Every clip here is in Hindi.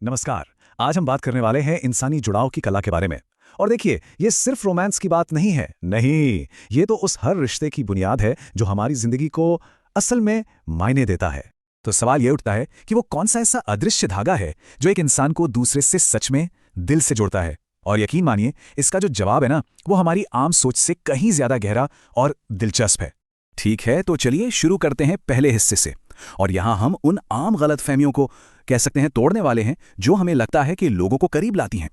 नमस्कार। आज हम बात करने वाले हैं इंसानी जुड़ाव की कला के बारे में। और देखिए, ये सिर्फ रोमांस की बात नहीं है। नहीं, ये तो उस हर रिश्ते की बुनियाद है जो हमारी जिंदगी को असल में मायने देता है। तो सवाल ये उठता है कि वो कौन सा ऐसा अदृश्य धागा है जो एक इंसान को दूसरे से सच में दिल से जोड़ता है। और यकीन मानिए, इसका जो जवाब है ना, वो हमारी आम सोच से कहीं ज्यादा गहरा और दिलचस्प है। ठीक है, तो चलिए शुरू करते हैं पहले हिस्से से। और यहां हम उन आम गलतफहमियों को कह सकते हैं तोड़ने वाले हैं जो हमें लगता है कि लोगों को करीब लाती हैं।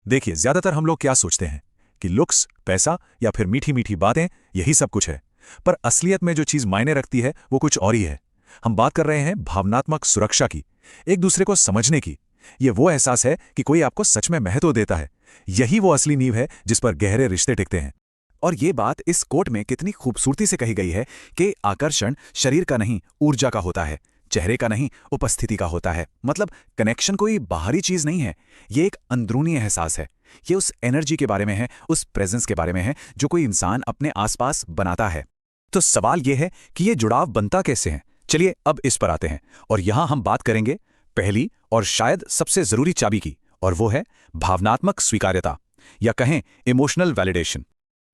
देखिए, ज्यादातर हम लोग क्या सोचते हैं कि लुक्स, पैसा या फिर मीठी मीठी बातें, यही सब कुछ है। पर असलियत में जो चीज मायने रखती है वो कुछ और ही है। हम बात कर रहे हैं भावनात्मक सुरक्षा की, एक दूसरे को समझने की। ये वो एहसास है कि कोई आपको सच में महत्व देता है। यही वो असली नींव है जिस पर गहरे रिश्ते टिकते हैं। और ये बात इस कोट में कितनी खूबसूरती से कही गई है कि आकर्षण शरीर का नहीं, ऊर्जा का होता है, चेहरे का नहीं, उपस्थिति का होता है। मतलब कनेक्शन कोई बाहरी चीज नहीं है, ये एक अंदरूनी एहसास है। ये उस एनर्जी के बारे में है, उस प्रेजेंस के बारे में है जो कोई इंसान अपने आसपास बनाता है। तो सवाल ये है कि ये जुड़ाव बनता कैसे है। चलिए अब इस पर आते हैं। और यहां हम बात करेंगे पहली और शायद सबसे जरूरी चाबी की, और वो है भावनात्मक स्वीकार्यता, या कहें इमोशनल वैलिडेशन।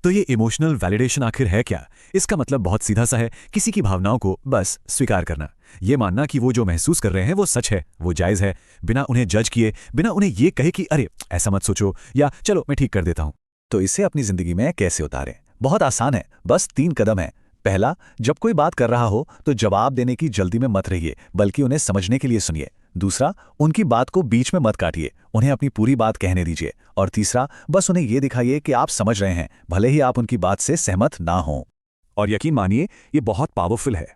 तो ये इमोशनल वैलिडेशन आखिर है क्या? इसका मतलब बहुत सीधा सा है, किसी की भावनाओं को बस स्वीकार करना। ये मानना कि वो जो महसूस कर रहे हैं वो सच है, वो जायज है, बिना उन्हें जज किए, बिना उन्हें ये कहे कि अरे ऐसा मत सोचो, या चलो मैं ठीक कर देता हूं। तो इसे अपनी जिंदगी में कैसे उतारें? बहुत आसान है, बस 3 कदम है। पहला, जब कोई बात कर रहा हो तो जवाब देने की जल्दी में मत रहिए, बल्कि उन्हें समझने के लिए सुनिए। दूसरा, उनकी बात को बीच में मत काटिए, उन्हें अपनी पूरी बात कहने दीजिए। और तीसरा, बस उन्हें यह दिखाइए कि आप समझ रहे हैं, भले ही आप उनकी बात से सहमत ना हों। और यकीन मानिए, ये बहुत पावरफुल है।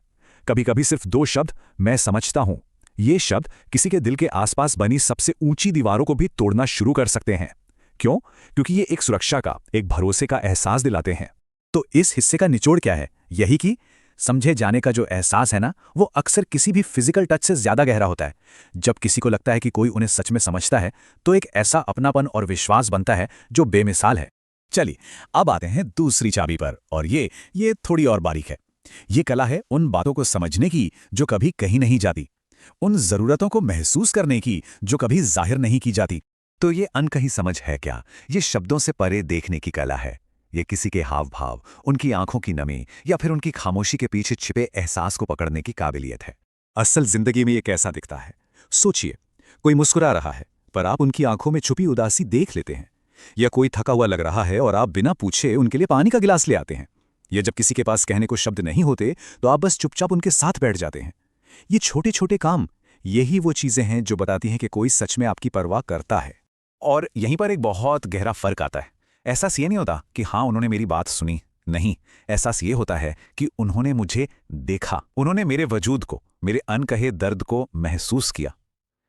कभी कभी सिर्फ 2 शब्द, मैं समझता हूं, ये शब्द किसी के दिल के आसपास बनी सबसे ऊंची दीवारों को भी तोड़ना शुरू कर सकते हैं। क्यों? क्योंकि ये एक सुरक्षा का, एक भरोसे का एहसास दिलाते हैं। तो इस हिस्से का निचोड़ क्या है? यही कि समझे जाने का जो एहसास है ना, वो अक्सर किसी भी फिजिकल टच से ज्यादा गहरा होता है। जब किसी को लगता है कि कोई उन्हें सच में समझता है, तो एक ऐसा अपनापन और विश्वास बनता है जो बेमिसाल है। चलिए अब आते हैं दूसरी चाबी पर, और ये थोड़ी और बारीक है। ये कला है उन बातों को समझने की जो कभी कहीं नहीं जाती, उन जरूरतों को महसूस करने की जो कभी जाहिर नहीं की जाती। तो ये अनकही समझ है क्या? ये शब्दों से परे देखने की कला है। ये किसी के हाव भाव, उनकी आंखों की नमी, या फिर उनकी खामोशी के पीछे छिपे एहसास को पकड़ने की काबिलियत है। असल जिंदगी में ये कैसा दिखता है? सोचिए, कोई मुस्कुरा रहा है पर आप उनकी आंखों में छुपी उदासी देख लेते हैं। या कोई थका हुआ लग रहा है और आप बिना पूछे उनके लिए पानी का गिलास ले आते हैं। या जब किसी के पास कहने को शब्द नहीं होते तो आप बस चुपचाप उनके साथ बैठ जाते हैं। ये छोटे छोटे काम, यही वो चीजें हैं जो बताती हैं कि कोई सच में आपकी परवाह करता है। और यहीं पर एक बहुत गहरा फर्क आता है। एहसास ये नहीं होता कि हाँ उन्होंने मेरी बात सुनी, नहीं, एहसास ये होता है कि उन्होंने मुझे देखा, उन्होंने मेरे वजूद को, मेरे अनकहे दर्द को महसूस किया।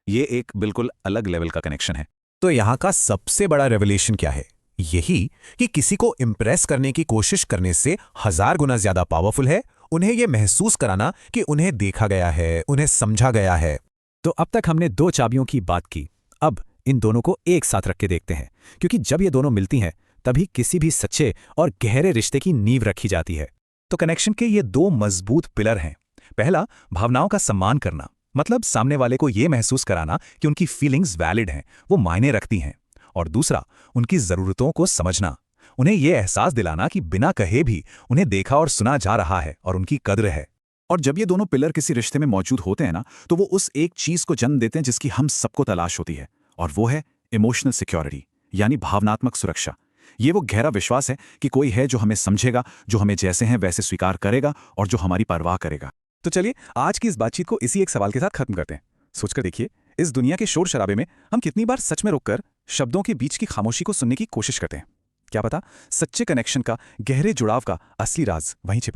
ये एक बिल्कुल अलग लेवल का कनेक्शन है। तो यहाँ का सबसे बड़ा रेवलेशन क्या है? यही कि किसी को इम्प्रेस करने की कोशिश करने से 1000 गुना ज्यादा पावरफुल है उन्हें यह महसूस कराना कि उन्हें देखा गया है, उन्हें समझा गया है। तो अब तक हमने 2 चाबियों की बात की। अब इन दोनों को एक साथ रख के देखते हैं, क्योंकि जब ये दोनों मिलती हैं तभी किसी भी सच्चे और गहरे रिश्ते की नींव रखी जाती है। तो कनेक्शन के ये 2 मजबूत पिलर हैं। पहला, भावनाओं का सम्मान करना, मतलब सामने वाले को ये महसूस कराना कि उनकी फीलिंग्स वैलिड हैं, वो मायने रखती हैं। और दूसरा, उनकी जरूरतों को समझना, उन्हें ये एहसास दिलाना कि बिना कहे भी उन्हें देखा और सुना जा रहा है और उनकी कद्र है। और जब ये दोनों पिलर किसी रिश्ते में मौजूद होते हैं ना, तो वो उस एक चीज को जन्म देते हैं जिसकी हम सबको तलाश होती है, और वो है इमोशनल सिक्योरिटी, यानी भावनात्मक सुरक्षा। ये वो गहरा विश्वास है कि कोई है जो हमें समझेगा, जो हमें जैसे हैं वैसे स्वीकार करेगा और जो हमारी परवाह करेगा। तो चलिए आज की इस बातचीत को इसी एक सवाल के साथ खत्म करते हैं। सोचकर देखिए, इस दुनिया के शोर शराबे में हम कितनी बार सच में रुककर शब्दों के बीच की खामोशी को सुनने की कोशिश करते हैं। क्या पता सच्चे कनेक्शन का, गहरे जुड़ाव का असली राज वहीं छिपा